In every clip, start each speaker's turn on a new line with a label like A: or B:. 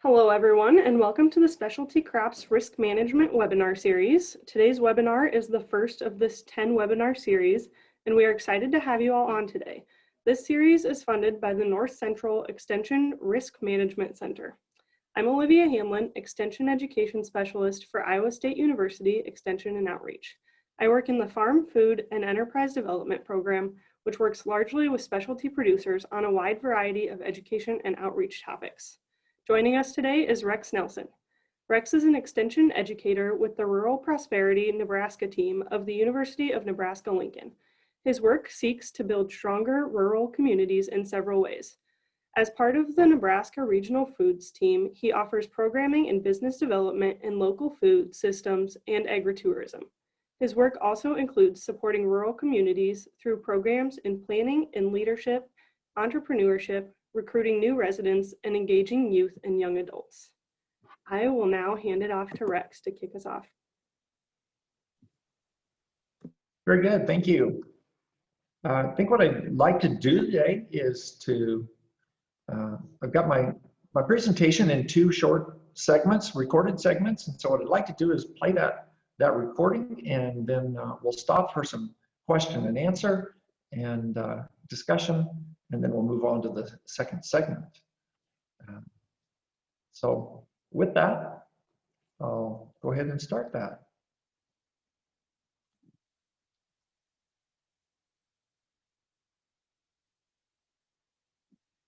A: Hello everyone, and welcome to the Specialty Crops Risk Management webinar series. Today's webinar is the first of this 10 webinar series, and we are excited to have you all on today. This series is funded by the North Central Extension Risk Management Center. I'm Olivia Hamlin, Extension Education Specialist for Iowa State University Extension and Outreach. I work in the Farm, Food, and Enterprise Development Program, which works largely with specialty producers on a wide variety of education and outreach topics. Joining us today is Rex Nelson. Rex is an extension educator with the Rural Prosperity Nebraska team of the University of Nebraska-Lincoln. His work seeks to build stronger rural communities in several ways. As part of the Nebraska Regional Foods team, he offers programming in business development in local food systems and agritourism. His work also includes supporting rural communities through programs in planning and leadership, entrepreneurship, recruiting new residents, and engaging youth and young adults. I will now hand it off to Rex to kick us off.
B: Very good, thank you. I think what I'd like to do today is to, I've got my presentation in two short segments, recorded segments, and so what I'd like to do is play that recording, and then we'll stop for some question and answer and discussion, and then we'll move on to the second segment. So with that, I'll go ahead and start that.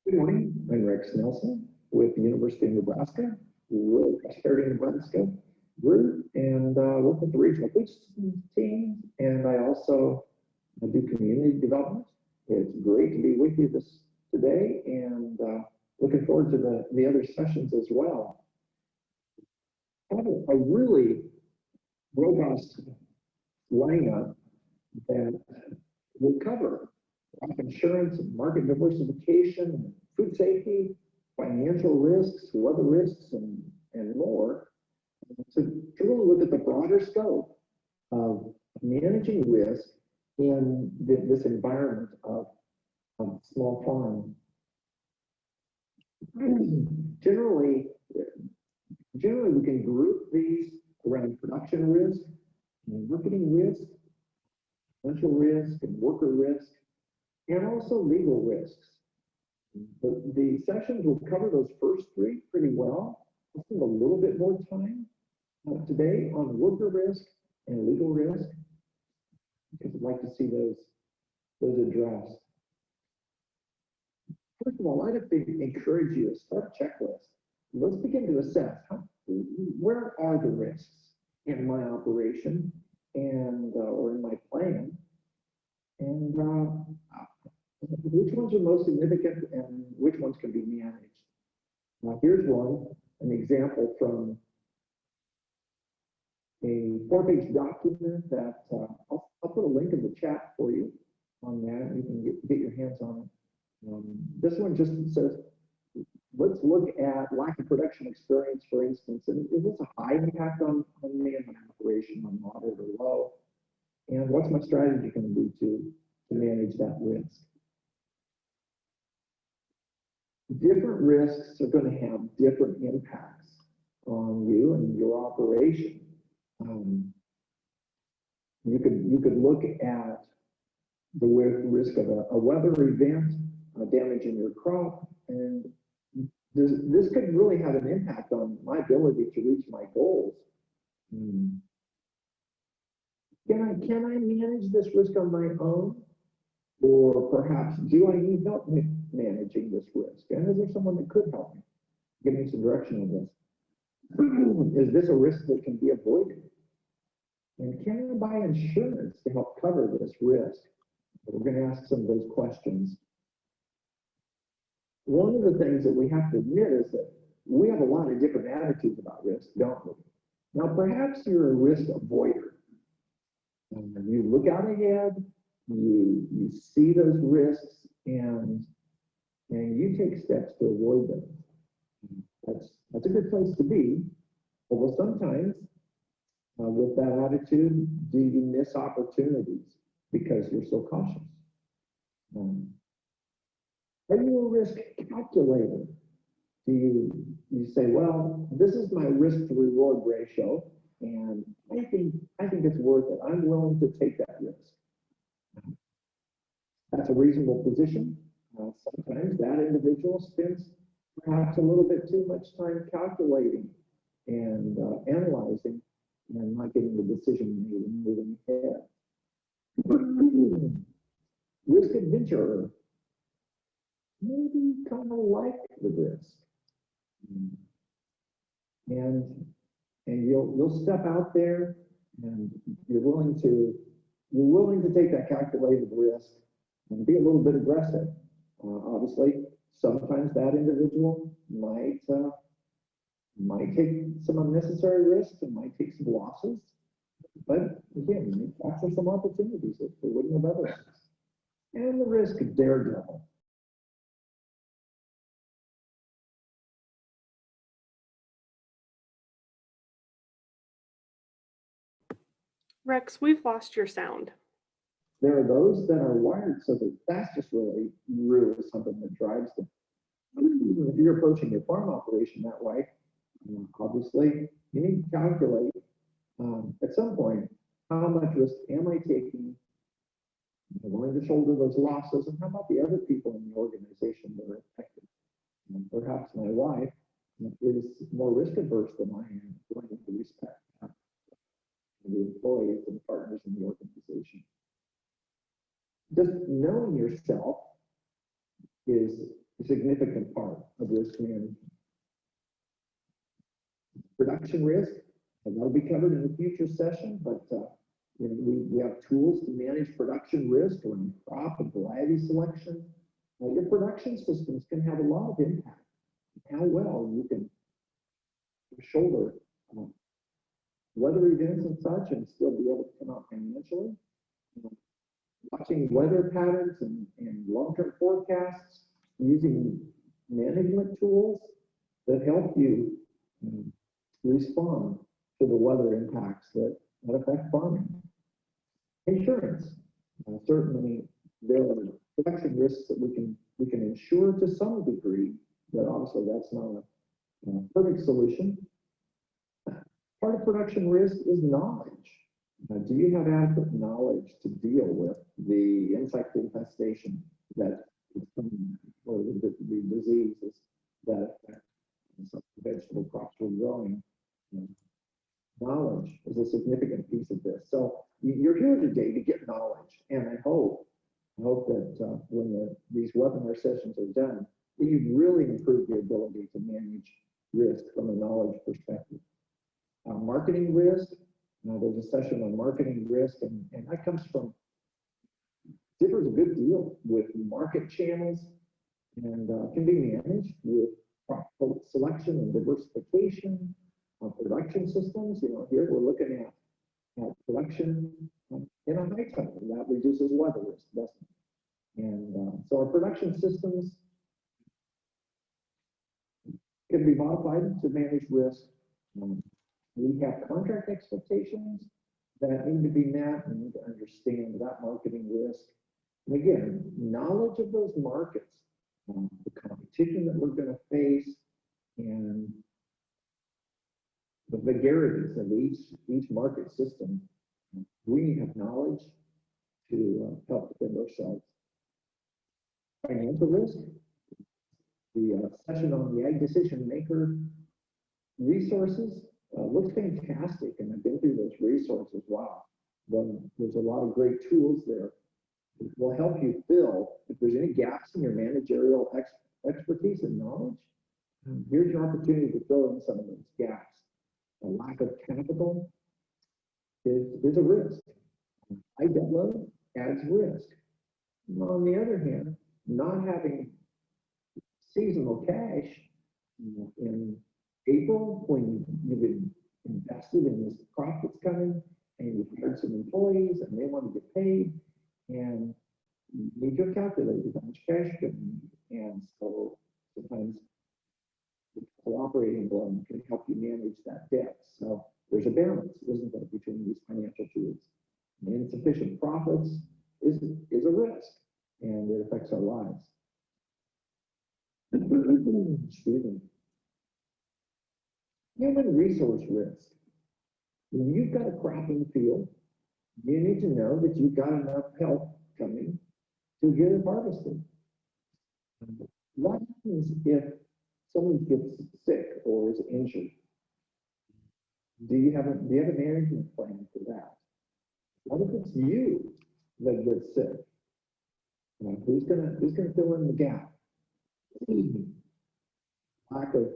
C: Good morning, I'm Rex Nelson with the University of Nebraska, Rural Prosperity Nebraska group, and work with the Regional Foods team, and I also do community development. It's great to be with you today, and looking forward to the other sessions as well. I have a really robust lineup that will cover crop insurance, and market diversification, food safety, financial risks, weather risks, and more. So to really look at the broader scope of managing risk in this environment of small farm. Generally, we can group these around production risk, marketing risk, financial risk, and worker risk, and also legal risks. The sessions will cover those first three pretty well. I'll spend a little bit more time today on worker risk and legal risk, because I'd like to see those addressed. First of all, I'd like to encourage you to start a checklist. Let's begin to assess where are the risks in my operation and or in my plan, and which ones are most significant and which ones can be managed. Now, here's an example from a 4-page document that I'll put a link in the chat for you on that. You can get your hands on it. This one just says, let's look at lack of production experience, for instance, and is this a high impact on me and my operation, on moderate or low? And what's my strategy going to be to manage that risk? Different risks are going to have different impacts on you and your operation. You could look at the risk of a weather event damaging your crop, and this could really have an impact on my ability to reach my goals. Can I manage this risk on my own, or perhaps do I need help managing this risk? And is there someone that could help me, give me some direction on this? Is this a risk that can be avoided? And can I buy insurance to help cover this risk? We're going to ask some of those questions. One of the things that we have to admit is that we have a lot of different attitudes about risk, don't we? Now, perhaps you're a risk avoider. You look out ahead, you see those risks, and you take steps to avoid them. That's a good place to be. Although sometimes with that attitude, do you miss opportunities because you're so cautious? Are you a risk calculator? you say, well, this is my risk to reward ratio, and I think it's worth it. I'm willing to take that risk. That's a reasonable position. Sometimes that individual spends perhaps a little bit too much time calculating and analyzing and not getting the decision made and moving ahead. Risk adventurer, maybe kind of like the risk. And you'll step out there and you're willing to take that calculated risk and be a little bit aggressive. Obviously, sometimes that individual might take some unnecessary risks and might take some losses. But again, you capture some opportunities that they wouldn't have otherwise. And the risk of daredevil.
A: Rex, we've lost your sound.
C: There are those that are wired so that that's just really something that drives them. If you're approaching your farm operation that way, obviously you need to calculate at some point how much risk am I taking? Am I willing to shoulder those losses? And how about the other people in the organization that are affected? Perhaps my wife is more risk averse than I am, willing to respect the employees and partners in the organization. Just knowing yourself is a significant part of risk management. Production risk, and that'll be covered in a future session, but we have tools to manage production risk around crop and variety selection. Your production systems can have a lot of impact on how well you can shoulder weather events and such and still be able to come out financially. Watching weather patterns and long-term forecasts, using management tools that help you respond to the weather impacts that affect farming. Insurance, certainly there are production risks that we can insure to some degree, but obviously that's not a perfect solution. Part of production risk is knowledge. Do you have adequate knowledge to deal with the insect infestation that is coming, or the diseases that affect some vegetable crops we're growing? Knowledge is a significant piece of this. So you're here today to get knowledge, and I hope that when these webinar sessions are done, that you've really improved your ability to manage risk from a knowledge perspective. Marketing risk, there's a session on marketing risk, and that comes from, differs a good deal with market channels, and can be managed with crop selection and diversification, production systems. Here we're looking at production in a high tide, and that reduces weather risk, doesn't it? And so our production systems can be modified to manage risk. We have contract expectations that need to be met. We need to understand that marketing risk. And again, knowledge of those markets, the competition that we're going to face, and the vagaries of each market system. We need to have knowledge to help defend ourselves. Financial risk, the session on the ag decision maker resources looks fantastic, and I've been through those resources. Wow, there's a lot of great tools there that will help you fill if there's any gaps in your managerial expertise and knowledge. Here's your opportunity to fill in some of those gaps. A lack of capital is a risk. High debt load adds risk. On the other hand, not having seasonal cash in April, when you've been invested in this crop that's coming, and you've hired some employees and they want to get paid, and you need to calculate how much cash you need. And so sometimes the cooperating loan can help you manage that debt. So there's a balance, isn't there, between these financial tools. And insufficient profits is a risk, and it affects our lives. Excuse me. Human resource risk. When you've got a crop in the field, you need to know that you've got enough help coming to get it harvested. What happens if someone gets sick or is injured? Do you have a management plan for that? What if it's you that gets sick? Who's gonna fill in the gap? Lack of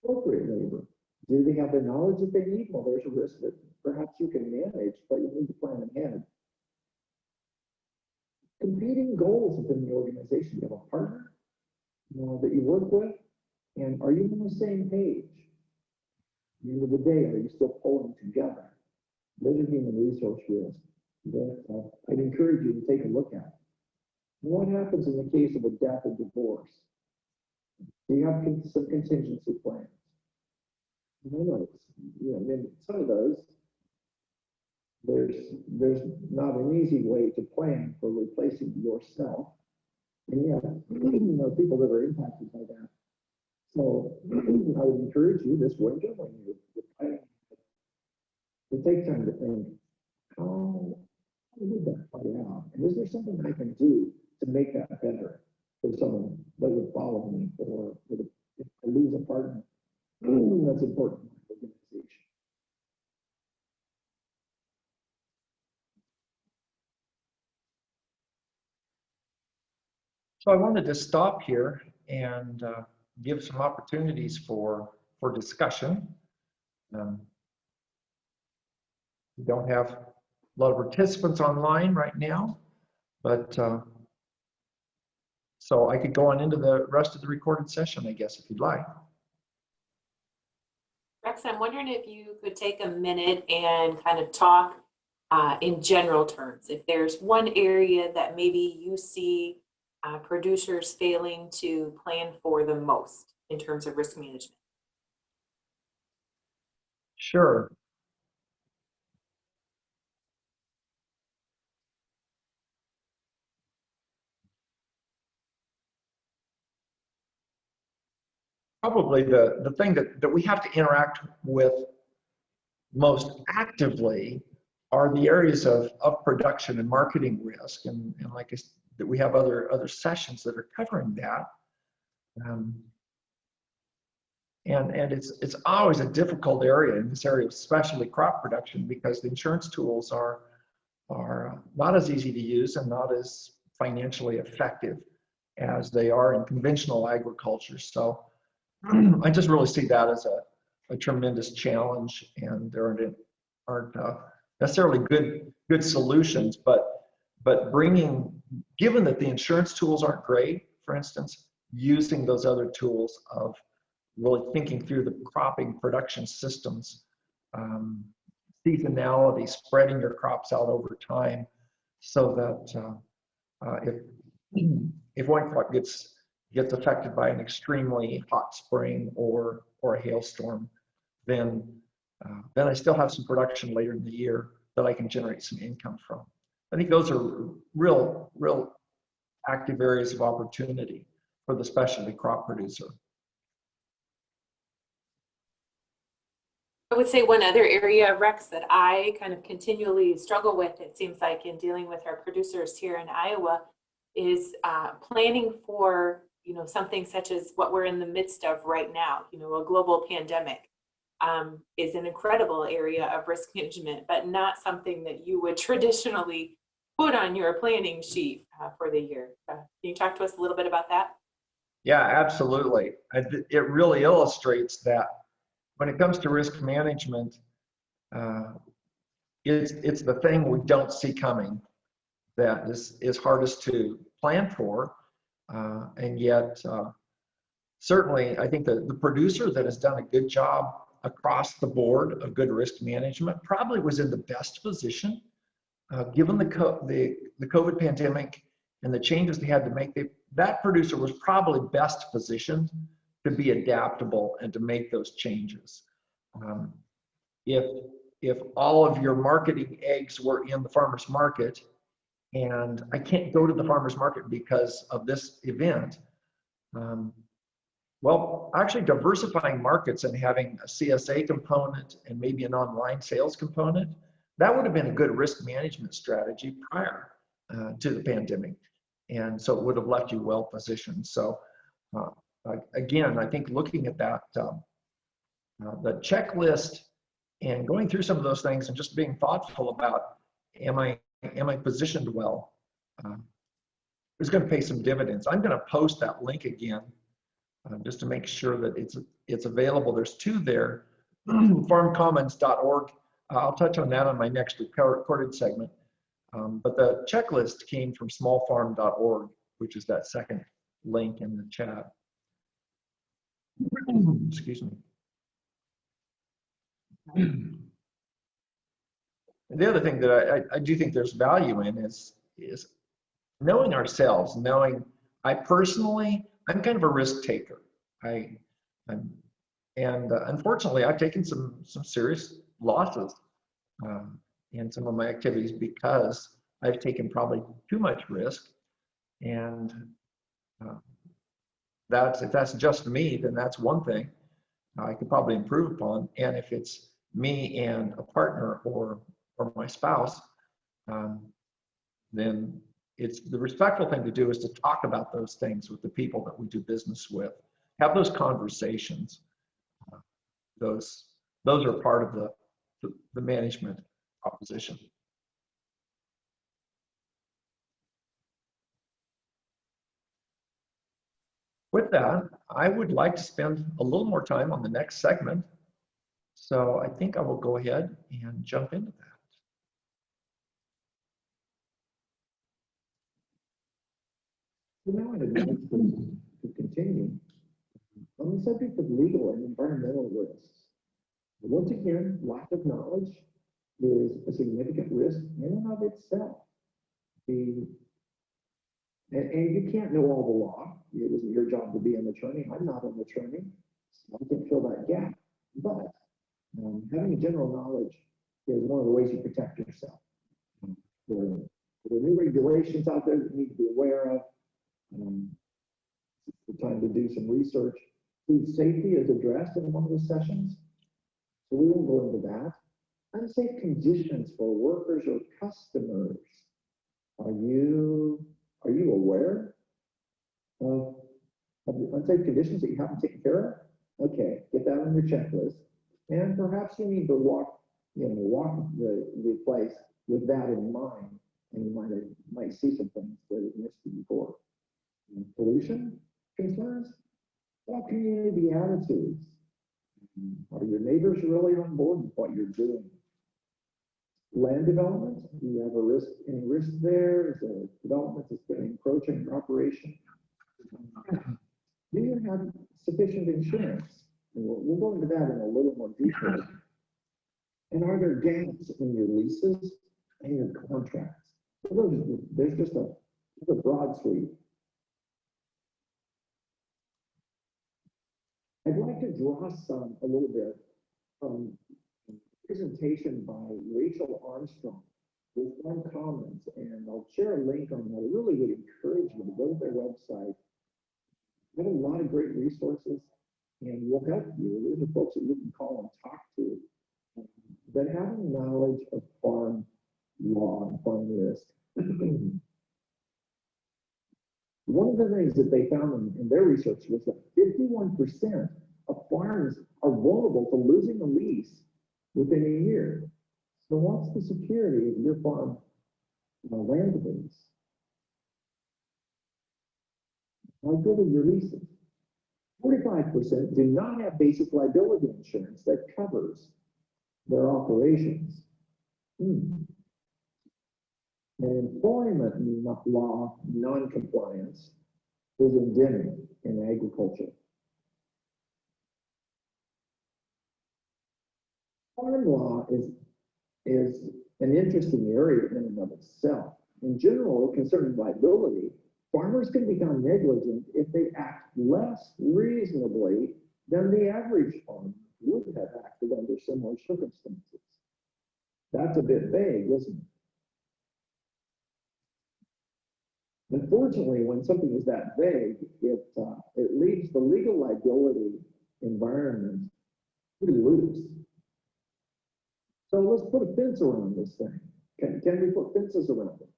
C: appropriate labor. Do they have the knowledge that they need? Well, there's a risk that perhaps you can manage, but you need to plan ahead. Competing goals within the organization. You have a partner that you work with, and are you on the same page? At the end of the day, are you still pulling together? Those are human resource risks that I'd encourage you to take a look at. What happens in the case of a death or divorce? Do you have some contingency plans? In some of those, there's not an easy way to plan for replacing yourself. And yet, people that are impacted by that. So I would encourage you this winter when you're planning to take time to think, how did that play out? And is there something I can do to make that better for someone that would follow me, or if I lose a partner? That's important in my organization.
B: So I wanted to stop here and give some opportunities for discussion. We don't have a lot of participants online right now, but so I could go on into the rest of the recorded session, I guess, if you'd like.
D: Rex, I'm wondering if you could take a minute and kind of talk in general terms. If there's one area that maybe you see producers failing to plan for the most in terms of risk management.
B: Sure. Probably the thing that we have to interact with most actively are the areas of production and marketing risk, and like that we have other sessions that are covering that. And it's always a difficult area in this area of specialty crop production, because the insurance tools are not as easy to use and not as financially effective as they are in conventional agriculture. So I just really see that as a tremendous challenge, and there aren't necessarily good solutions, but given that the insurance tools aren't great, for instance, using those other tools of really thinking through the cropping production systems, seasonality, spreading your crops out over time, so that if one crop gets affected by an extremely hot spring or a hailstorm, then I still have some production later in the year that I can generate some income from. I think those are real active areas of opportunity for the specialty crop producer.
D: I would say one other area, Rex, that I kind of continually struggle with, it seems like, in dealing with our producers here in Iowa, is planning for something such as what we're in the midst of right now. A global pandemic is an incredible area of risk management, but not something that you would traditionally put on your planning sheet for the year. Can you talk to us a little bit about that?
B: Yeah, absolutely. It really illustrates that when it comes to risk management, it's the thing we don't see coming that is hardest to plan for, and yet certainly I think the producer that has done a good job across the board of good risk management probably was in the best position, given the COVID pandemic and the changes they had to make. That producer was probably best positioned to be adaptable and to make those changes. If all of your marketing eggs were in the farmer's market, and I can't go to the farmer's market because of this event, Well, actually diversifying markets and having a CSA component and maybe an online sales component, that would have been a good risk management strategy prior to the pandemic. And so it would have left you well positioned. So again, I think looking at that, the checklist and going through some of those things and just being thoughtful about, am I positioned well, is going to pay some dividends. I'm going to post that link again just to make sure that it's available. There's two there, farmcommons.org. I'll touch on that on my next recorded segment. But the checklist came from smallfarm.org, which is that second link in the chat. Excuse me. And the other thing that I do think there's value in is knowing ourselves, knowing I'm kind of a risk taker. Unfortunately, I've taken some serious losses in some of my activities because I've taken probably too much risk. And if that's just me, then that's one thing I could probably improve upon. And if it's me and a partner or my spouse, then it's the respectful thing to do is to talk about those things with the people that we do business with. Have those conversations. Those are part of the management proposition. With that, I would like to spend a little more time on the next segment. So I think I will go ahead and jump into that.
C: So now I'd like to continue on the subject of legal and environmental risks. Once again, lack of knowledge is a significant risk in and of itself. And you can't know all the law. It isn't your job to be an attorney. I'm not an attorney, so I can fill that gap. But having a general knowledge is one of the ways you protect yourself. There are new regulations out there that you need to be aware of. It's the time to do some research. Food safety is addressed in one of the sessions, so we won't go into that. Unsafe conditions for workers or customers. Are you aware of the unsafe conditions that you haven't taken care of? Okay, get that on your checklist. And perhaps you need to walk the place with that in mind, and you might see some things that you missed before. Pollution concerns, community attitudes. Are your neighbors really on board with what you're doing? Land development, do you have any risk there? Is there development that's going to encroach on your operation? Do you have sufficient insurance? And we'll go into that in a little more detail. And are there gaps in your leases and your contracts? So there's just a broad sweep. I'd like to draw a little bit from a presentation by Rachel Armstrong with Farm Commons, and I'll share a link on that. I really would encourage you to go to their website. They have a lot of great resources, and will help you. These are folks that you can call and talk to that have knowledge of farm law and farm risk. One of the things that they found in their research was that 51% of farms are vulnerable to losing a lease within a year. So what's the security of your farm land base? How good are your leases? 45% do not have basic liability insurance that covers their operations. And employment law non-compliance is endemic in agriculture. Farm law is an interesting area in and of itself. In general, concerning liability, farmers can become negligent if they act less reasonably than the average farmer would have acted under similar circumstances. That's a bit vague, isn't it? Unfortunately, when something is that vague, it leaves the legal liability environment pretty loose. So let's put a fence around this thing. Can we put fences around it?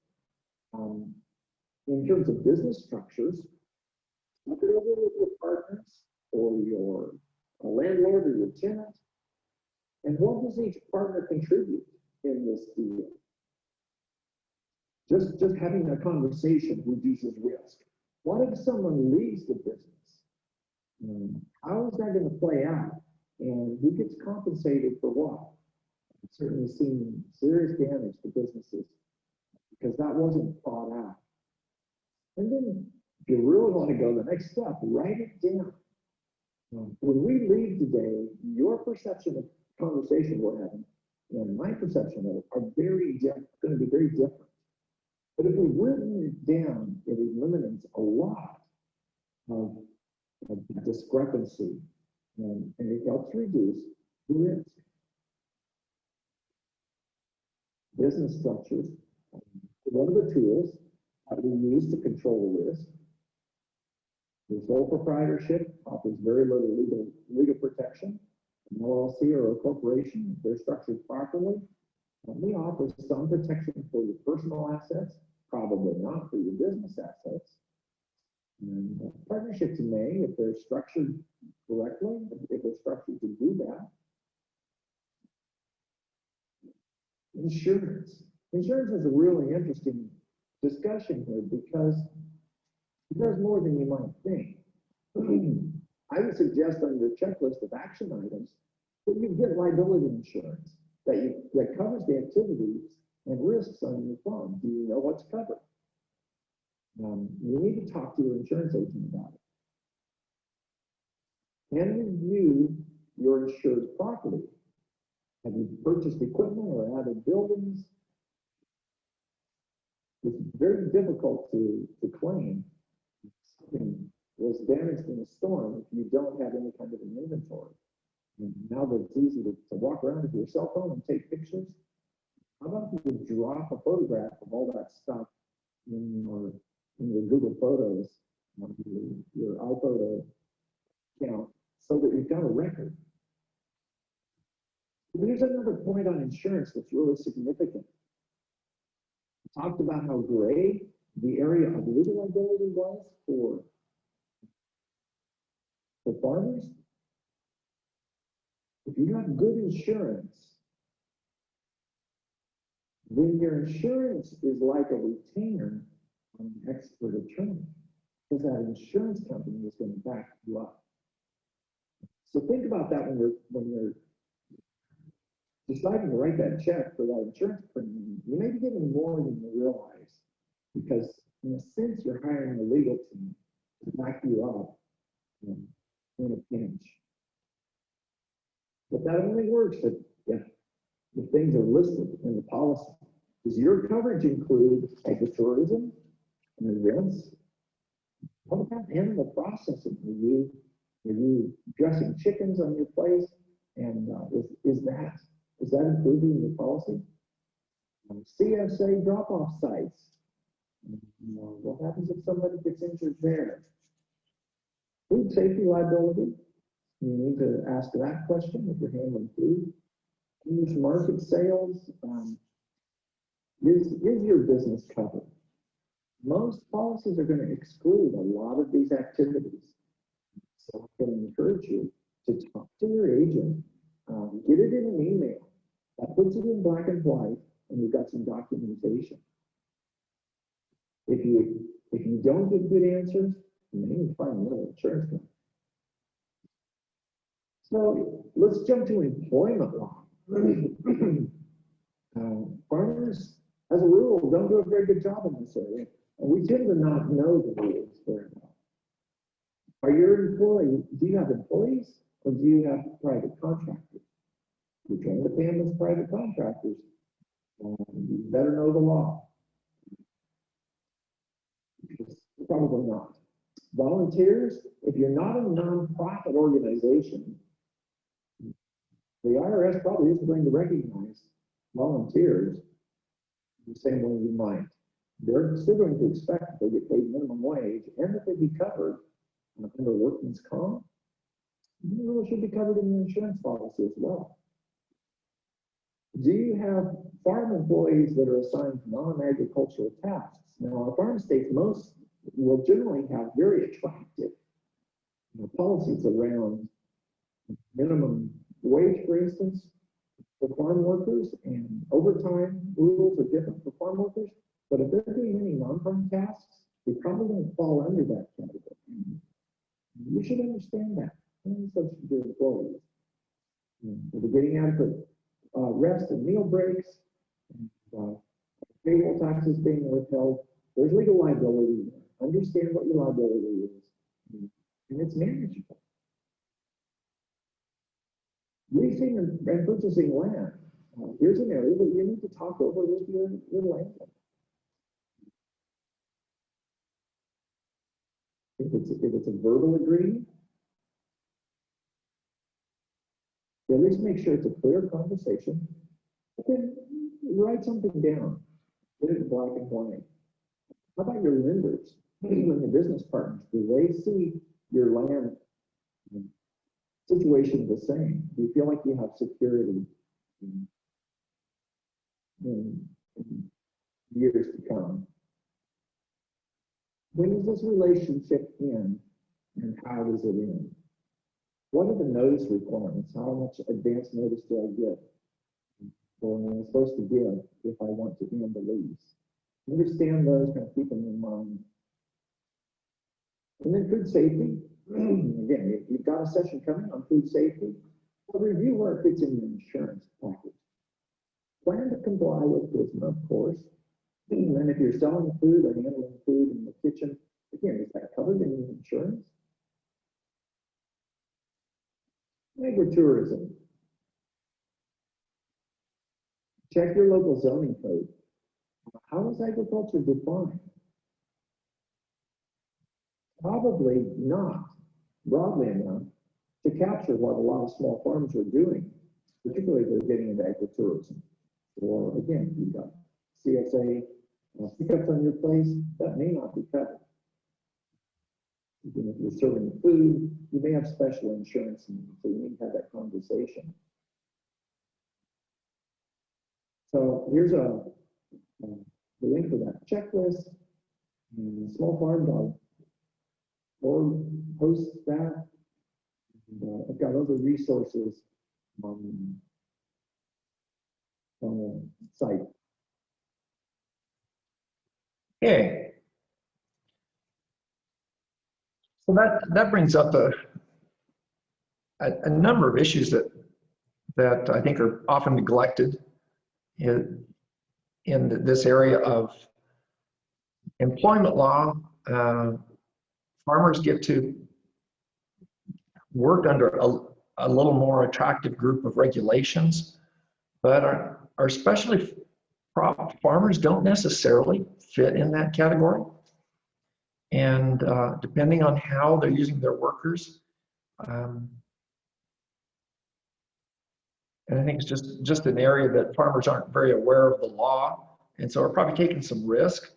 C: In terms of business structures, look it over with your partners or your landlord or your tenant. And what does each partner contribute in this deal? Just having a conversation reduces risk. What if someone leaves the business? How is that going to play out? And who gets compensated for what? I've certainly seen serious damage to businesses because that wasn't thought out. And then if you really want to go the next step, write it down. When we leave today, your perception of conversation we're having and my perception of it are going to be very different. But if we've written it down, it eliminates a lot of discrepancy and it helps reduce the risk. Business structures, one of the tools that we use to control risk. The sole proprietorship offers very little legal protection. An LLC or a corporation, if they're structured properly, may offer some protection for your personal assets, probably not for your business assets. And partnerships may, if they're structured correctly, if they're structured to do that. Insurance. Insurance is a really interesting discussion here because it does more than you might think. I would suggest on your checklist of action items that you get liability insurance that covers the activities and risks on your farm. Do you know what's covered? You need to talk to your insurance agent about it. Can you view your insured property? Have you purchased equipment or added buildings? It's very difficult to claim something was damaged in a storm if you don't have any kind of an inventory. And now that it's easy to walk around with your cell phone and take pictures, how about if you drop a photograph of all that stuff in your Google Photos, your iPhoto account, so that you've got a record. There's another point on insurance that's really significant. We talked about how gray the area of legal liability was for farmers. If you have good insurance, then your insurance is like a retainer on an expert attorney, because that insurance company is going to back you up. So think about that when you're deciding to write that check for that insurance premium. You may be getting more than you realize, because in a sense you're hiring a legal team to back you up in a pinch. But that only works if things are listed in the policy. Does your coverage include agritourism and events? What about animal processing? Are you dressing chickens on your place? And is that included in your policy? CSA drop-off sites. What happens if somebody gets injured there? Food safety liability. You need to ask that question if you're handling food. Use market sales. Is your business covered? Most policies are going to exclude a lot of these activities. So I'm going to encourage you to talk to your agent, get it in an email. That puts it in black and white, and you've got some documentation. If you don't get good answers, you may need to find another insurance company. So let's jump to employment law. Farmers, as a rule, don't do a very good job in this area, and we tend to not know the rules very well. Are your employees, do you have employees, or do you have private contractors? You're trying to pay them as private contractors, you better know the law. Probably not. Volunteers, if you're not a nonprofit organization, the IRS probably isn't going to recognize volunteers the same way you might they're still going to expect that they get paid minimum wage and that they be covered under workman's comp. You should be covered in your insurance policy as well. Do you have farm employees that are assigned non-agricultural tasks? Now, our farm states, most will generally have very attractive policies around minimum wage, for instance, for farm workers, and overtime rules are different for farm workers. But if they're doing any non-farm tasks, they probably don't fall under that category. You should understand that. And so should your employees. They're getting adequate rest and meal breaks, and payroll taxes being withheld. There's legal liability there. Understand what your liability is, and it's manageable. Leasing and purchasing land. Here's an area that you need to talk over with your landlord. If it's a verbal agreement, at least make sure it's a clear conversation. Then write something down. Get it in black and white. How about your lenders and your business partners? Do they see your land situation the same? Do you feel like you have security in years to come? When does this relationship end, and how does it end? What are the notice requirements? How much advance notice do I get? Or am I supposed to give if I want to end the lease? Understand those, kind of keep them in mind. And then food safety. Again, you've got a session coming on food safety. So review where it fits in your insurance package. Plan to comply with FSMA, of course. And then if you're selling food or handling food in the kitchen, again, is that covered in your insurance? Agritourism. Check your local zoning code. How is agriculture defined? Probably not broadly enough to capture what a lot of small farms are doing, particularly if they're getting into agritourism. Or again, you've got CSA pickups on your place, that may not be covered. Even if you're serving food, you may have special insurance, and so you need to have that conversation. So here's the link for that checklist. Small Farm Dog or hosts that. And, I've got other resources on the site.
B: Okay. So that brings up a number of issues that I think are often neglected in this area of employment law. Farmers get to work under a little more attractive group of regulations, but our specialty farmers don't necessarily fit in that category. And depending on how they're using their workers, and I think it's just an area that farmers aren't very aware of the law, and so are probably taking some risk.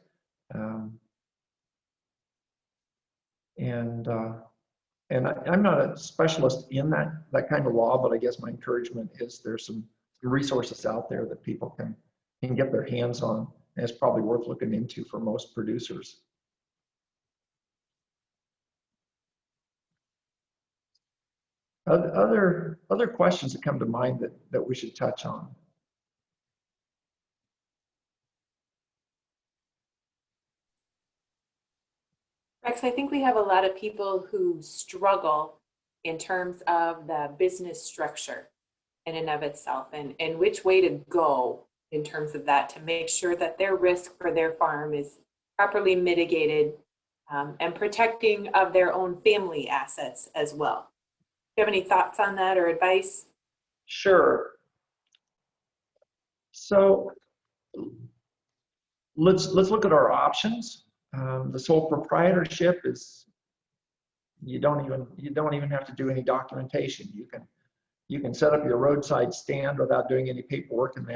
B: And I'm not a specialist in that kind of law, but I guess my encouragement is there's some resources out there that people can get their hands on, and it's probably worth looking into for most producers. Other questions that come to mind that we should touch on?
D: Rex, I think we have a lot of people who struggle in terms of the business structure in and of itself, and which way to go in terms of that to make sure that their risk for their farm is properly mitigated, and protecting of their own family assets as well. Do you have any thoughts on that or advice?
B: Sure. So let's look at our options. The sole proprietorship is you don't even have to do any documentation. You can set up your roadside stand without doing any paperwork, and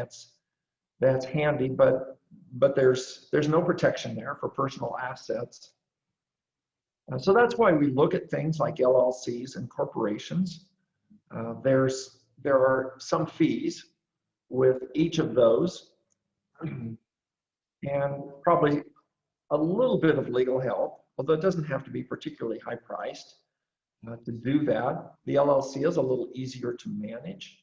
B: that's handy. But but there's no protection there for personal assets. So that's why we look at things like LLCs and corporations. There are some fees with each of those, and probably a little bit of legal help, although it doesn't have to be particularly high priced to do that. The LLC is a little easier to manage.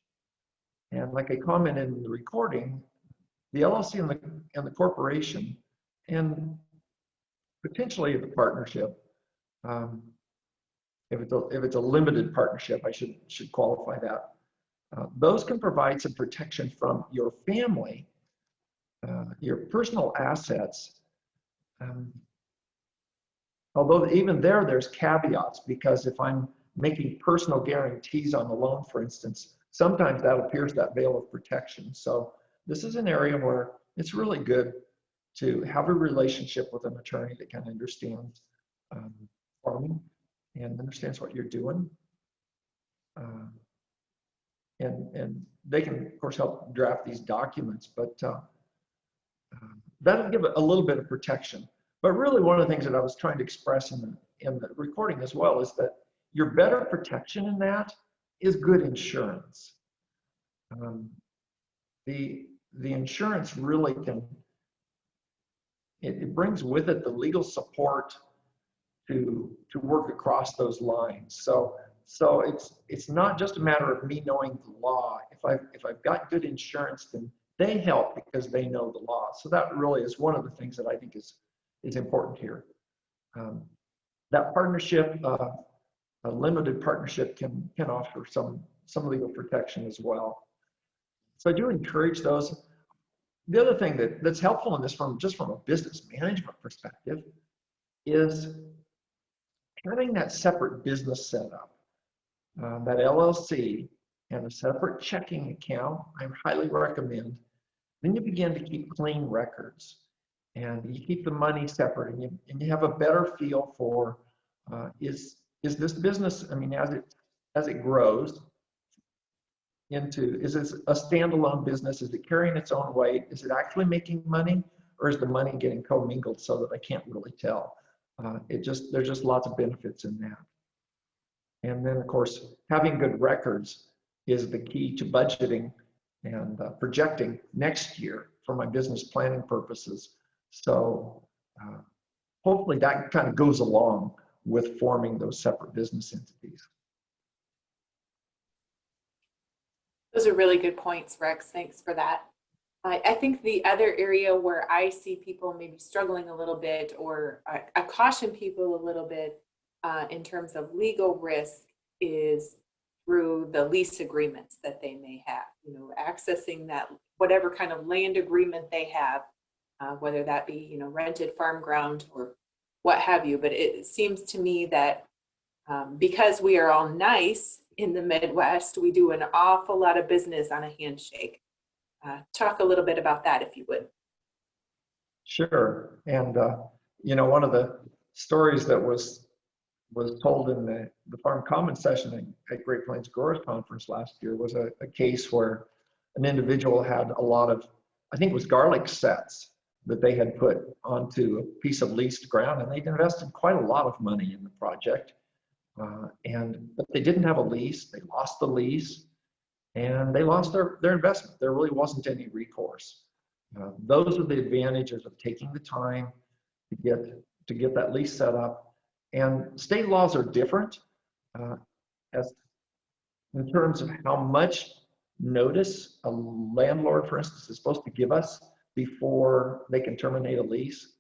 B: And like I commented in the recording, the LLC and the corporation, and potentially the partnership, if it's a limited partnership, I should qualify that. Those can provide some protection from your family, your personal assets. Although even there's caveats, because if I'm making personal guarantees on the loan, for instance, sometimes that appears that veil of protection. So this is an area where it's really good to have a relationship with an attorney that kind of understands farming and understands what you're doing. And they can, of course, help draft these documents, but that'll give it a little bit of protection. But really, one of the things that I was trying to express in the recording as well is that your better protection in that is good insurance. The insurance really can, it brings with it the legal support to work across those lines. So it's not just a matter of me knowing the law. If I've got good insurance, then they help because they know the law. So that really is one of the things that I think is important here. That partnership, a limited partnership, can offer some legal protection as well. So I do encourage those. The other thing that's helpful in this just from a business management perspective is having that separate business set up, that LLC and a separate checking account. I highly recommend. Then you begin to keep clean records, and you keep the money separate, and you have a better feel for is this business, I mean, as it grows into, is this a standalone business? Is it carrying its own weight? Is it actually making money, or is the money getting commingled so that I can't really tell? There's just lots of benefits in that. And then, of course, having good records is the key to budgeting and projecting next year for my business planning purposes. So hopefully that kind of goes along with forming those separate business entities.
D: Those are really good points, Rex. Thanks for that. I think the other area where I see people maybe struggling a little bit, or I caution people a little bit in terms of legal risk, is through the lease agreements that they may have, accessing that, whatever kind of land agreement they have, whether that be, rented farm ground or what have you. But it seems to me that because we are all nice in the Midwest, we do an awful lot of business on a handshake. Talk a little bit about that, if you would.
B: Sure. And, one of the stories that was told in the Farm Commons session at Great Plains Growers Conference last year was a case where an individual had a lot of, I think it was garlic sets that they had put onto a piece of leased ground, and they'd invested quite a lot of money in the project. But they didn't have a lease. They lost the lease, and they lost their investment. There really wasn't any recourse. Those are the advantages of taking the time to get that lease set up. And state laws are different as in terms of how much notice a landlord, for instance, is supposed to give us before they can terminate a lease.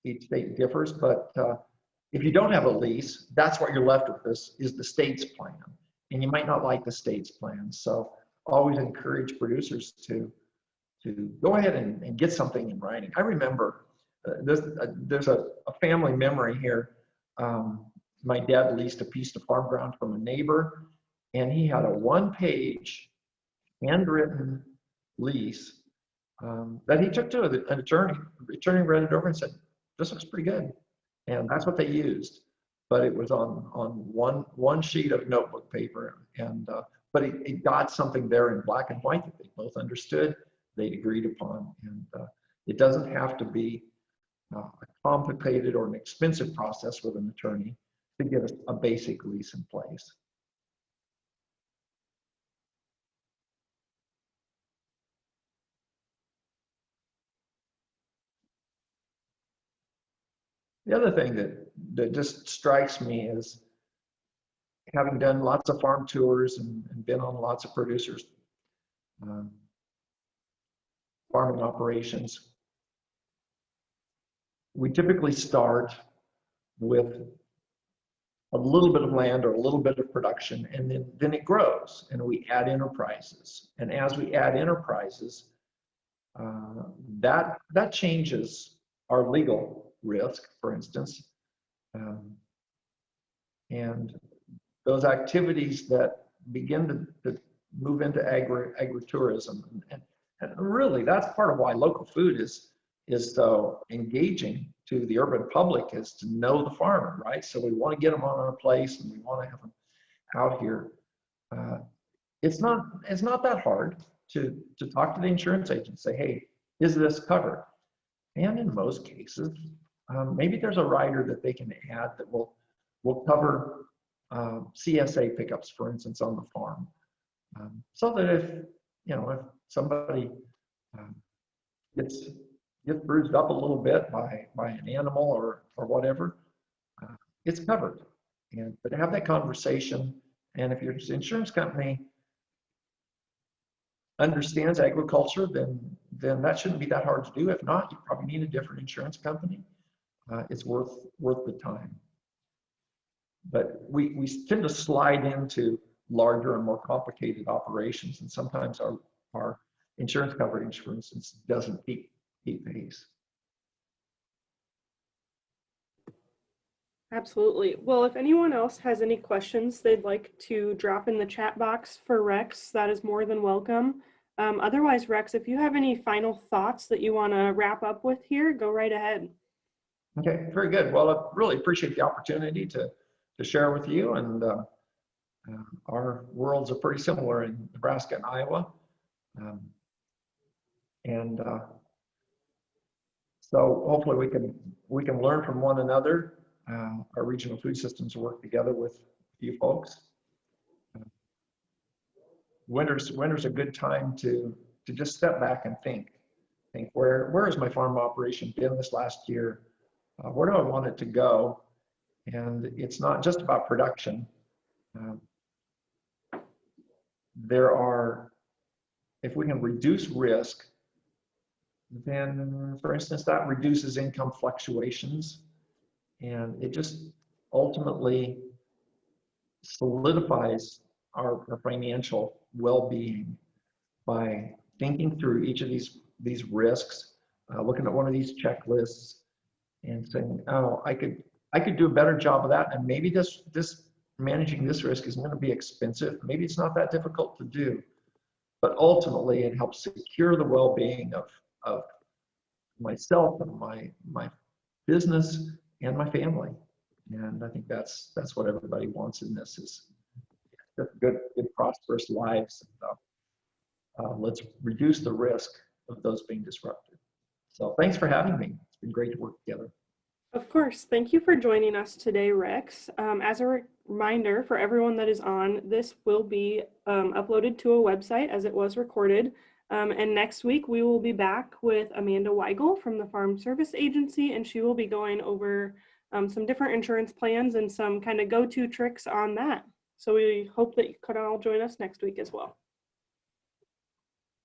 B: Each state differs, but if you don't have a lease, that's what you're left with. Is the state's plan, and you might not like the state's plan. So always encourage producers to go ahead and get something in writing. I remember there's a family memory here. My dad leased a piece of farm ground from a neighbor, and he had a one-page handwritten lease that he took to an attorney. The attorney read it over and said, "This looks pretty good," and that's what they used. But it was on one sheet of notebook paper, and but it got something there in black and white that they both understood, they'd agreed upon. And it doesn't have to be a complicated or an expensive process with an attorney to get a basic lease in place. The other thing that just strikes me is, having done lots of farm tours and been on lots of producers' farming operations, we typically start with a little bit of land or a little bit of production, and then it grows, and we add enterprises. And as we add enterprises, that changes our legal risk, for instance. And those activities that begin to move into agritourism, and really that's part of why local food is so engaging to the urban public, is to know the farmer, right? So we want to get them on our place, and we want to have them out here. It's not that hard to talk to the insurance agent and say, hey, is this covered? And in most cases, maybe there's a rider that they can add that will cover CSA pickups, for instance, on the farm, so that if somebody gets bruised up a little bit by an animal or whatever, it's covered. But have that conversation, and if your insurance company understands agriculture, then that shouldn't be that hard to do. If not, you probably need a different insurance company. It's worth the time. But we tend to slide into larger and more complicated operations, and sometimes our insurance coverage, for instance, doesn't keep pace.
A: Absolutely. Well, if anyone else has any questions they'd like to drop in the chat box for Rex, that is more than welcome. Otherwise, Rex, if you have any final thoughts that you want to wrap up with here, go right ahead.
B: Okay, very good. Well, I really appreciate the opportunity to share with you. And our worlds are pretty similar in Nebraska and Iowa. So hopefully we can learn from one another. Our regional food systems work together with you folks. Winter's a good time to just step back and think where has my farm operation been this last year? Where do I want it to go? And it's not just about production. If we can reduce risk, then, for instance, that reduces income fluctuations, and it just ultimately solidifies our financial well-being by thinking through each of these risks, looking at one of these checklists and saying, oh, I could do a better job of that, and maybe this managing this risk is going to be expensive. Maybe it's not that difficult to do, but ultimately it helps secure the well-being of myself and my business and my family. And I think that's what everybody wants in this, is good prosperous lives. Let's reduce the risk of those being disrupted. So thanks for having me. It's been great to work together.
A: Of course. Thank you for joining us today, Rex. As a reminder for everyone that is on, this will be uploaded to a website as it was recorded. And next week we will be back with Amanda Weigel from the Farm Service Agency, and she will be going over some different insurance plans and some kind of go-to tricks on that. So we hope that you could all join us next week as well.